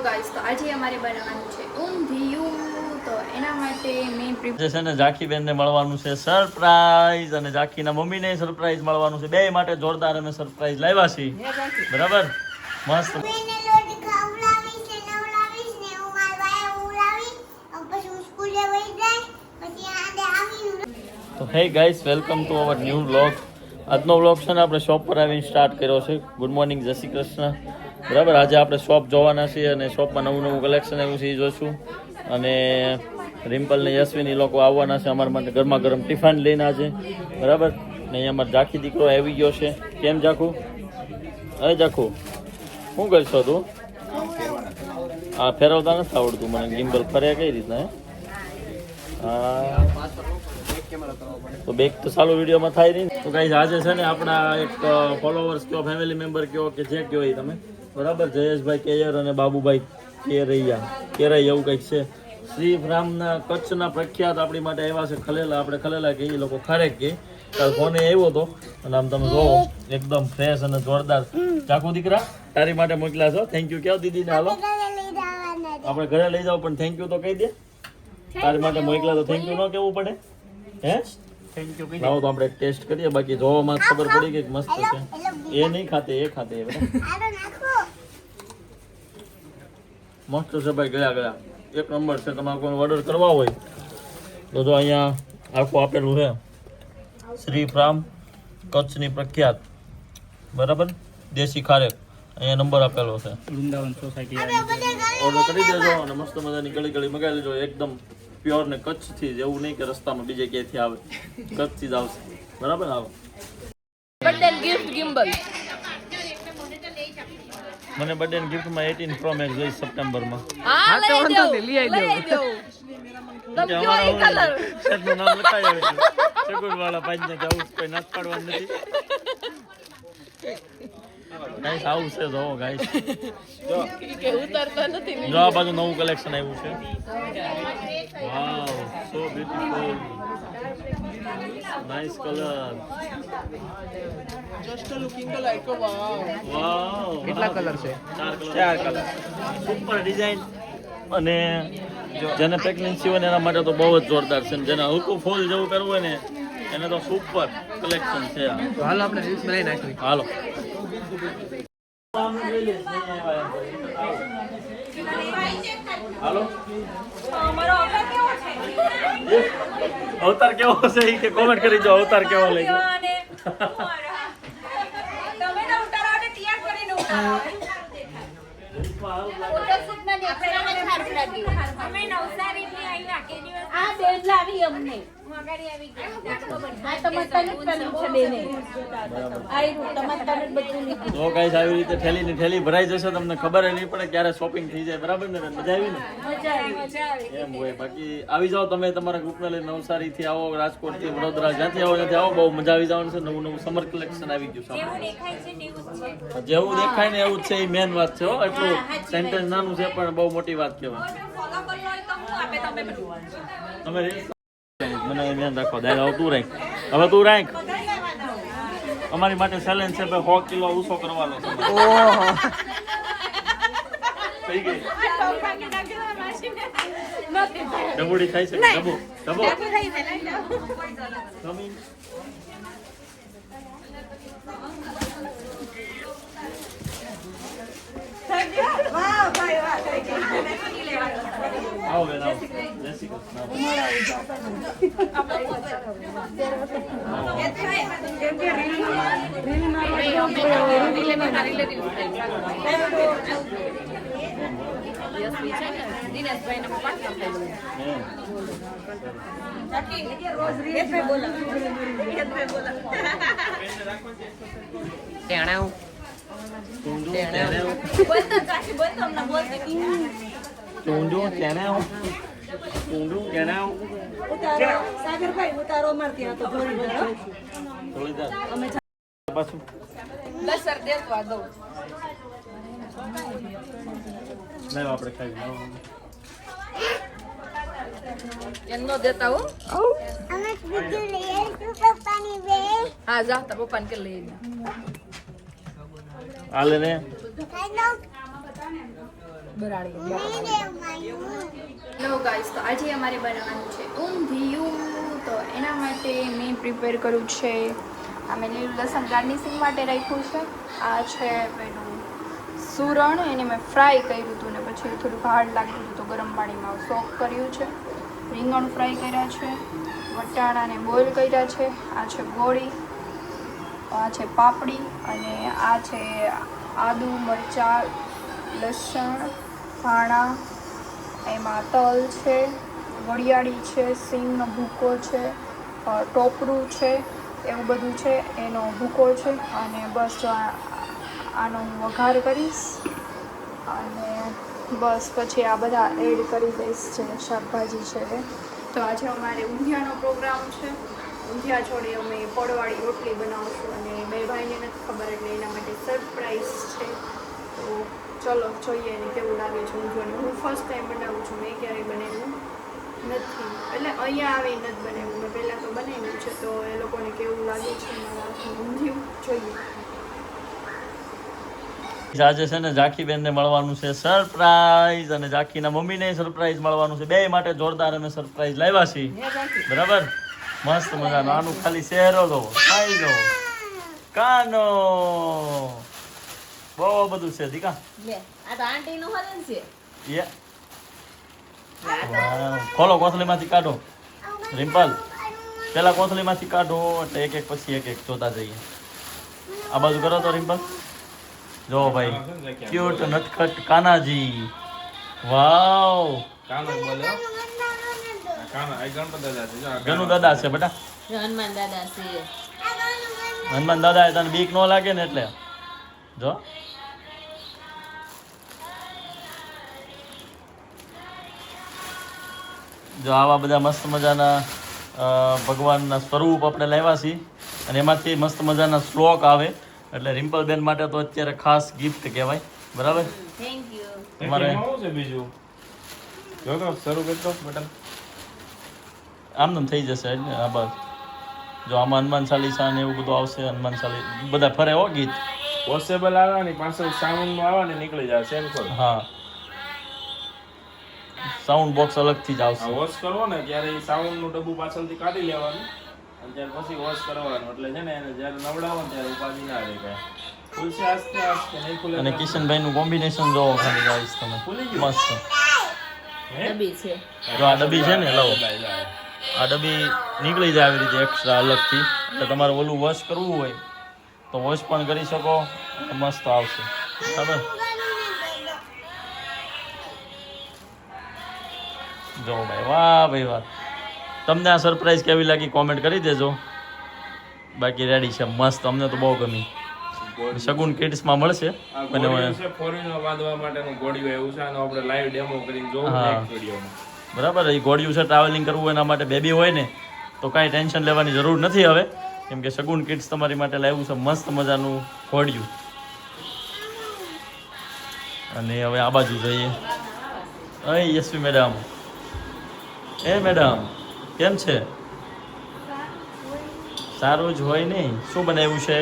Guys તો આજે અમારે બનાવવાનું છે ઊંધિયું. તો એના માટે મેં છે ને ઝાંખી બેનને મળવાનું છે સરપ્રાઈઝ, અને ઝાંખીના મમ્મીને સરપ્રાઈઝ મળવાનું છે. બે માટે જોરદાર અમે સરપ્રાઈઝ લાવ્યા છીએ. બરાબર, મસ્ત. તો હે guys, welcome to our new vlog. આજનો વ્લોગ છે ને આપણે શોપ પર આવીને સ્ટાર્ટ કર્યો છે. ગુડ મોર્નિંગ, જય શ્રી કૃષ્ણ. બરાબર, આજે આપણે શોપ જોવાના છીએ અને શોપમાં નવું નવું કલેક્શન આવ્યું છે એ જોઈશું. અને રિમ્પલ ને યશ્વિની લોકો આવવાના છે અમારા માટે ગરમા ગરમ ટિફિન લઈને આજે. બરાબર, ને અહીંયા અમારો ઝાંખી દીકરો આવી ગયો છે. કેમ ઝાખું? અરે ઝાખું, શું કરશો તું? હા, ફેરવતા નથી આવડતું મને. ગિમ્બલ ફરે કઈ રીતના? હા, તો બેક તો સારું વિડીયોમાં થાય નહીં. તો ગાઈઝ આજે છે ને આપણા એક ફોલોવર્સ કયો, ફેમિલી મેમ્બર કયો કે જે કયો એ તમે, બરાબર, જયેશભાઈ કેયર અને બાબુભાઈ કેરૈયા એવું કંઈક છે. શ્રી રામના કચ્છના પ્રખ્યાત આપણી માટે આવ્યા છે ખલેલા. આપણે ખલેલા કે એ લોકો ખારેક કે કાલ ફોને આવ્યો હતો અને આમ તમે જોવો એકદમ ફ્રેશ અને જોરદાર. ચાકુ દીકરા તારી માટે મોકલ્યા છો. થેન્ક યુ કહો દીદીને. હાલો આપણે ઘરે લઈ જાઓ પણ થેન્ક યુ તો કહી દે. તારી માટે મોકલ્યા તો થેન્ક યુ ન કહેવું પડે? હે, થેન્ક યુ કહી. લાવો તો આપણે ટેસ્ટ કરીએ. બાકી જોવામાં ખબર પડી ગઈ કે મસ્ત છે. એ નહીં ખાતે, એ ખાતે મસ્ત છે ભાઈ. ગયા એક નંબર છે. તમારે કોઈ ઓર્ડર કરવા હોય તો જો અહીંયા આખું આપેલું છે. શ્રી રામ કચ્છની પ્રખ્યાત, બરાબર, દેશી ખારેક. અહીંયા નંબર આપેલો છે. વૃંદાવન સોસાયટી ઓર્ડર કરી દેજો અને મસ્ત મજાની ગળી ગળી મગાવી લેજો. એકદમ પ્યોર ને કચ્છથી જ, એવું નહીં કે રસ્તામાં બીજે ક્યાંથી આવે, કચ્છથી જ આવશે. બરાબર, આવો. Birthday gift gimbal. મને બર્થડે ગિફ્ટમાં 18 પ્રો મેક્સ જોઈ સપ્ટેમ્બરમાં. હા, લઈ દો. તમારો કલર સેટનું નામ લખાય આવે છે. ચકુરવાળા પાંચને જવું કોઈ નાશ પાડવાનું નથી. ગાઈસ આવું છે જો ગાઈસ. જો કે ઉતરતો નથી. જો આ બાજુ નવું કલેક્શન આવ્યું છે. Wow, so beautiful, nice colour. Just looking like a wow. Wow, કેટલા કલર છે? ચાર કલર. Super design. અને જેને પ્રેગ્નન્સી હોય ને એના માટે તો બહુ જ જોરદાર છે. જેને હલકું ફૂલ જેવું કરવું હોય ને એને તો સુપર કલેક્શન છે. હાલો આપણે રીલ્સ બનાવી નાખી. હાલો. હાલો, અવતાર કેવો છે એ કે કોમેન્ટ કરી દો. અવતાર કેવો લઈ ગયો? તો ગાઈસ આવી રીતે થેલી ની થેલી ભરાઈ જશે. તમને ખબર નહીં પડે ક્યારે શોપિંગ થઈ જાય. બરાબર ને? મજા આવી ને? એમ હોય. બાકી આવી જાઓ તમે તમારા ગ્રુપને લઈને. નવસારી થી આવો, રાજકોટ થી, વડોદરા, જ્યાંથી આવો ત્યાંથી આવો. બહુ મજા આવી જવાનું છે. નવું નવું સમર કલેક્શન આવી ગયું છે. જેવું દેખાય ને એવું જ છે, એ મેન વાત છે. એટલું સેન્ટેન્સ નાનું છે પણ બહુ મોટી વાત કહેવાય. તમે મને ધ્યાન રાખો. દાદા તું રાખ, હવે તું રાખ. અમારી માટે ચેલેન્જ છે ભાઈ, 100 કિલો ઊંચો કરવાનો છે. થઈ ગઈ ડબુડી થાય છે. ડબુ ડબુ આવો બેન, આવો. જય શ્રી સાગરભાઈ ઉતારો મારતી આ તો પાછું લસર દેવા દો. નહીં આપણે ખાઈ એનો દેતા હો. અમે બીજું લઈએ તું પપ્પાની બે હા જા તાર પપ્પાને કે લઈ હાલે ને ખાઈ લો હેલો ગાઈસ, તો આજે અમારે બનાવવાનું છે ઊંધિયું. તો એના માટે મેં પ્રિપેર કર્યું છે, આ મેં લીલું લસણ ગાર્નિશિંગ માટે રાખ્યું છે. આ છે પેલું સુરણ, એને મેં ફ્રાય કર્યું હતું ને પછી થોડુંક હાર્ડ લાગ્યું હતું તો ગરમ પાણીમાં સોક કર્યું છે. રીંગણ ફ્રાય કર્યા છે, વટાણાને બોઇલ કર્યા છે. આ છે ગોળી, આ છે પાપડી અને આ છે આદુ મરચાં લસણ ધાણા, એમાં તલ છે, વરિયાળી છે, સિંગનો ભૂકો છે, ટોપરું છે, એવું બધું છે. એનો ભૂકો છે અને બસ જો આનો હું વઘાર કરીશ અને બસ પછી આ બધા એડ કરી દઈશ જે શાકભાજી છે એ. તો આજે અમારે ઊંધિયાનો પ્રોગ્રામ છે. ઊંધિયા જોડે અમે પડવાળી રોટલી બનાવશું અને બે ભાઈને નથી ખબર એટલે એના માટે સરપ્રાઈઝ છે. તો ચલો જોઈએ એને કેવું લાગે છે ઊંધિયાને. હું ફર્સ્ટ ટાઈમ બનાવું છું, મેં ક્યારેય બનાવ્યું નથી, એટલે અહીંયા આવી નથી બનાવ્યું, મેં પહેલાં તો બનાવ્યું છે. તો એ લોકોને કેવું લાગે છે મારા ઊંધિયું જોઈએ. આજે છે ને ઝાંખીબેન ને મળવાનું છે સરપ્રાઈઝ, અને ઝાંખીના મમ્મીને સરપ્રાઈઝ મળવાનું છે. બે માટે જોરદાર અમે સરપ્રાઈઝ લાવ્યા છીએ. બરાબર, મસ્ત મજાનો. આનું ખાલી ચહેરો દો, ખાઈ દો, કાનો, બહુ બધું છે દીકા. ખોલો, કોથળીમાંથી કાઢો. રિમ્પલ, પેલા કોથળીમાંથી કાઢો એટલે એક એક પછી એક એક જોતા જઈએ. આ બાજુ કરો તો રિમ્પલ. જો ભાઈ, ક્યુટ નટખટ કાનાજી. વાવ, ગનુ દાદા છે બેટા. હનુમાન દાદા છે. હનુમાન દાદા એ તને બીક ન લાગે ને એટલે જો. જો આવા બધા મસ્ત મજાના ભગવાનના સ્વરૂપ આપણે લાવ્યા છીએ અને એમાંથી મસ્ત મજાના શ્લોક આવે એટલે રિમ્પલબેન માટે તો અત્યારે ખાસ ગિફ્ટ કહેવાય. બરાબર, થેન્ક યુ. તમારે બીજું જો તો શરૂ કરતો બટન આમ થઈ જશે એટલે આ બસ. જો આમાં હનુમાન ચાલીસા ને એવું બધું આવશે. હનુમાન ચાલીસા બધા ફરે હો ગીત. પોસેબલ આવવાની પાછળ સાઉન્ડ નું આવવાની નીકળી જાય સેમ કરો. હા, સાઉન્ડ બોક્સ અલગથી જ આવશે. વોશ કરવો ને ત્યારે એ સાઉન્ડ નું ડબ્બુ પાછળથી કાઢી લેવાનું અને ત્યાર પછી વોશ કરવાનું. એટલે છે ને એને જ્યારે નવડાવો ને ત્યારે ઉપાધિ ના રહે કાંઈ. ખુલશે આસ્તે આસ્તે, નહીં ખુલે અને કિશનભાઈ નું કોમ્બિનેશન જોવો ખાલી ગાઈસ તમે, મસ્ત. ડબ્બી છે. જો આ ડબ્બી છે ને, લાવો, આ ડબ્બી નીકળી જાય આવી રીતે એક્સ્ટ્રા અલગથી. એટલે તમારે ઓલું વોશ કરવું હોય તો વોશ પણ કરી શકો, મસ્ત આવશે. બરાબર, જો ભાઈ, વાહ ભાઈ વાહ. તમને આ સરપ્રાઈઝ કેવી લાગી કોમેન્ટ કરી દેજો. બાકી રેડી છે, મસ્ત, અમને તો બહુ ગમી. સગુન કિડ્સમાં મળશે. આ ગોળીઓ છે ફોરીનો બાંધવા માટેનું ગોળીઓ એવું છે. આનો આપણે લાઈવ ડેમો કરીને જોવું નેક્સ્ટ વિડિયોમાં. બરાબર, એ ગોળિયું છે ટ્રાવેલિંગ કરવું એના માટે બેબી હોય ને તો કાંઈ ટેન્શન લેવાની જરૂર નથી હવે, કેમ કે સગુન કિડ્સ તમારી માટે લાવ્યું છે મસ્ત મજાનું ઘોડિયું. અને હવે આ બાજુ જોઈએ. અહીં યશવી મેડમ. એ મેડમ કેમ છે? સારું જ હોય નહીં. શું બનાવ્યું છે?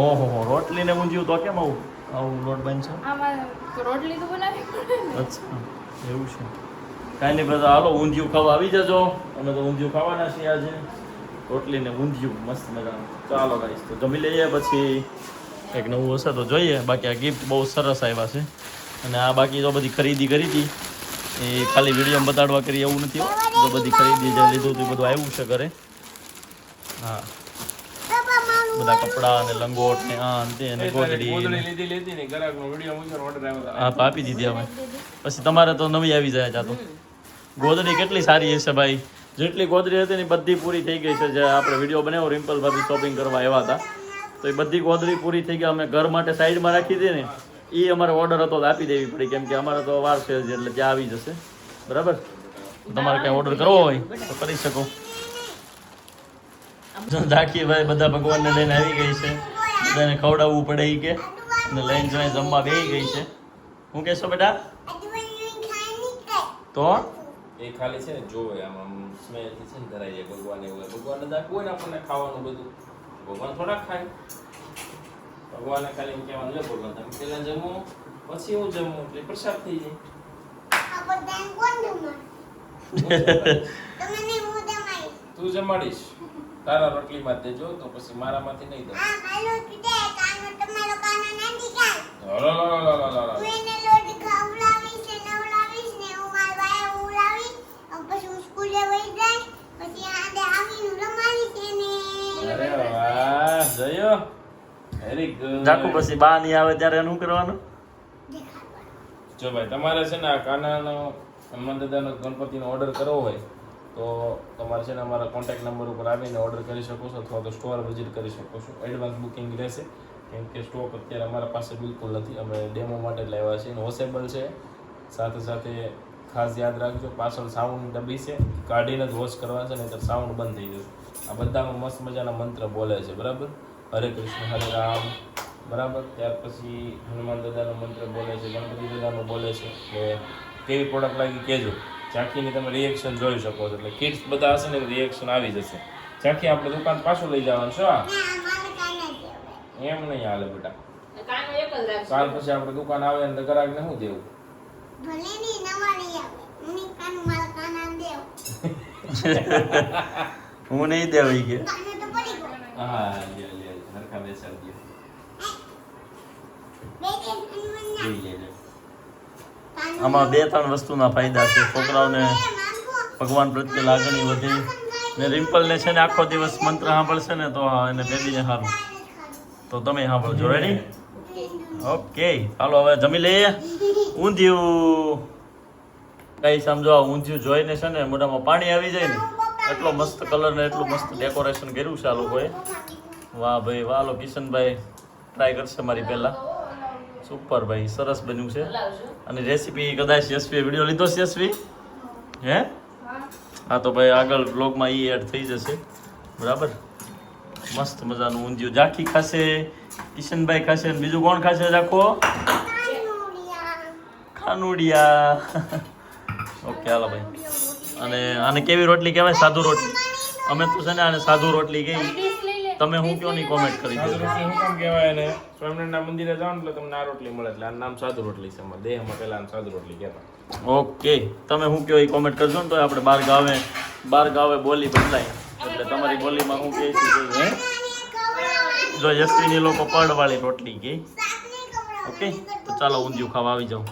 ઓહો, રોટલી ને ઊંધિયું. તો કેમ આવું આવું લોટ બનશે? આમાં રોટલી તો બનાવી પડે ને. અચ્છા, એવું છે. કાંઈ નહીં બધા, હાલો ઊંધિયું ખાવા આવી જજો. અમે તો ઊંધિયું ખાવાના છીએ આજે. રોટલી ને ઊંધિયું મસ્ત મજાનું. ચાલો ગાઈસ, તો જમી લઈએ, પછી એક નવું હશે તો જોઈએ. બાકી આ ગિફ્ટ બહુ સરસ આવ્યા છે. અને આ બાકી તો બધી ખરીદી કરી હતી એ ખાલી વિડીયોમાં બતાડવા કરી એવું નથી. જો બધી ખરીદી જે લીધું હતું એ બધું આવ્યું છે ઘરે. હા, બધા કપડા અને લંગોટ ને આ અંતે અને ગોદડી લીધી ને ગરાકનો વિડિયો મૂક્યો, ઓર્ડર આવ્યો. હા, તો આપી દીધી હવે. પછી તમારે તો નવી આવી જાય. જાતો ગોદડી કેટલી સારી હશે ભાઈ. જેટલી ગોદડી હતી ને બધી પૂરી થઈ ગઈ છે. જે આપણે વિડીયો બનાવ્યો રિમ્પલ ભાભી શોપિંગ કરવા આવ્યા હતા તો એ બધી ગોદડી પૂરી થઈ ગઈ. અમે ઘર માટે સાઈડમાં રાખી હતી ને, એ અમારે ઓર્ડર હતો તો આપી દેવી પડી, કેમ કે અમારે તો વાર છે એટલે ત્યાં આવી જશે. બરાબર, તમારે કંઈ ઓર્ડર કરવો હોય તો કરી શકો. ઝાંખી ભાઈ બધા ભગવાનને લઈને આવી ગઈ છે. બધાને ખવડાવવું પડે એ કે, અને લઈને જોઈને જમવા બેસી ગઈ છે. હું કહેશો બેટા? તો એ ખાલી છે ને જોવે આમ સ્મેલ થી છે ને ધરાઈ જાય. ભગવાન એવું ભગવાન દાદા કોઈ ને આપણને ખાવાનું બધું ભગવાન થોડા ખાય. ભગવાને ખાલી એમ કહેવાનું લે ભગવાન તમે પહેલા જમો પછી હું જમું એટલે પ્રસાદ થઈ જાય. આ બધાને કોણ જમાડે? તમે નહીં, હું જમાડીશ. તું જમાડીશ તારા રોટલીમાં તે જો તો પછી મારામાંથી નહીં દઉં. આ મારો કીધે કાનો તમારો કાનો નથી કાન. હલો. હું એને લોટ ખવડાવીશ ને નવડાવીશ ને હું મારા ભાઈ ઉડાવીશ પછી હું સ્કૂલે વહી જઈશ પછી આડે આવીને રમાડીશ એને. અરે વાહ જયો વેરી ગુડ. જાકુ પછી બા નહીં આવે ત્યારે એનું શું કરવાનું? જો ભાઈ તમારે છે ને આ કાનાનો હનુમાન દાદાનો ગણપતિનો ઓર્ડર કરવો હોય તો તમારે છે ને અમારા કોન્ટેક્ટ નંબર ઉપર આવીને ઓર્ડર કરી શકો છો અથવા તો સ્ટોર વિઝિટ કરી શકો છો. એડવાન્સ બુકિંગ રહેશે કેમ કે સ્ટોક અત્યારે અમારા પાસે બિલકુલ નથી. અમે ડેમો માટે જ લાવ્યા છીએ. વોશેબલ છે. સાથે સાથે ખાસ યાદ રાખજો પાછળ સાઉન્ડ ડબ્બી છે, કાઢીને જ વોશ કરવા છે નહીં તો સાઉન્ડ બંધ થઈ જશે. આ બધામાં મસ્ત મજાના મંત્ર બોલે છે બરાબર. હરે કૃષ્ણ હરે રામ બરાબર. ત્યાર પછી હનુમાન દાદાનો મંત્ર બોલે છે, ગણપતિ દાદાનો બોલે છે. એટલે કેવી પ્રોડક્ટ લાગી કહેજો. ઝાંખીની તમે રિએક્શન જોઈ શકો છો. એટલે કિડ્સ બધા હશે ને રિએક્શન આવી જશે. ઝાંખી આપણે દુકાન પાછું લઈ જવાનું છે. ના મારે કાના જેવું. એમ નહીં હાલે બેટા. કાનો એક જ રાખજો. કાલ પછી આપણે દુકાન આવે ને ગ્રાહકને શું દેવું? ભલે નહીં નવા નહીં આવે. હું કાનું મારા કાના દેવ. હું નહીં દેવાઈ કે કાનો તો પડી ગયો. હા લે હરખા બેસાડી બે કે હનુમાનના દે લે કાનો આમાં 2-3 વસ્તુના ફાયદા છે. છોકરાઓને માંગો. ભગવાન પ્રત્યે લાગણી વધે ને રિમ્પલને છે ને આખો દિવસ મંત્ર સાંભળશે ને તો એને બેબીને સારું. તો તમે સાંભળજો. રેડી? ઓકે ચાલો હવે જમી લઈએ. ઊંધિયું કઈ સમજો આ ઊંધિયું જોઈને છે ને મોઢામાં પાણી આવી જાય ને એટલો મસ્ત કલર ને એટલું મસ્ત ડેકોરેશન કર્યું છે આ લોકોએ. વાહ ભાઈ વાહ. લો કિશનભાઈ ટ્રાય કરશે મારી પહેલા. સુપર ભાઈ સરસ બન્યું છે. અને રેસીપી કદાચ યશવીએ વિડીયો લીધો છે યશવી? હે હા તો ભાઈ આગળ બ્લોગમાં એ એડ થઈ જશે બરાબર. મસ્ત મજાનું ઊંધિયું ઝાંખી ખાશે, કિશનભાઈ ખાશે અને બીજું કોણ ખાશે? રાખો ખાનુડિયા. ઓકે હાલો ભાઈ. અને આને કેવી રોટલી કહેવાય? સાધુ રોટલી. અમે તો છે ને આને સાધુ રોટલી કહી. તમે હું કયો ની કોમેન્ટ કરી સાદુ દેજો. રોટલી શું કામ કહેવાય એને? સ્વામિનારાયણના મંદિરે જાઓ ને એટલે તમને આ રોટલી મળે એટલે આનું નામ સાદુ રોટલી છે. અમારા દેહમાં પહેલા આને સાદુ રોટલી કહેતા. ઓકે તમે હું કયો એ કોમેન્ટ કરજો ને તો આપણે બાર ગાવે બોલી બદલાય એટલે તમારી બોલીમાં હું કહે છે હે જો યશવીની લોકો પડવાળી રોટલી કહે. ઓકે તો ચાલો ઊંધિયું ખાવા આવી જાઓ.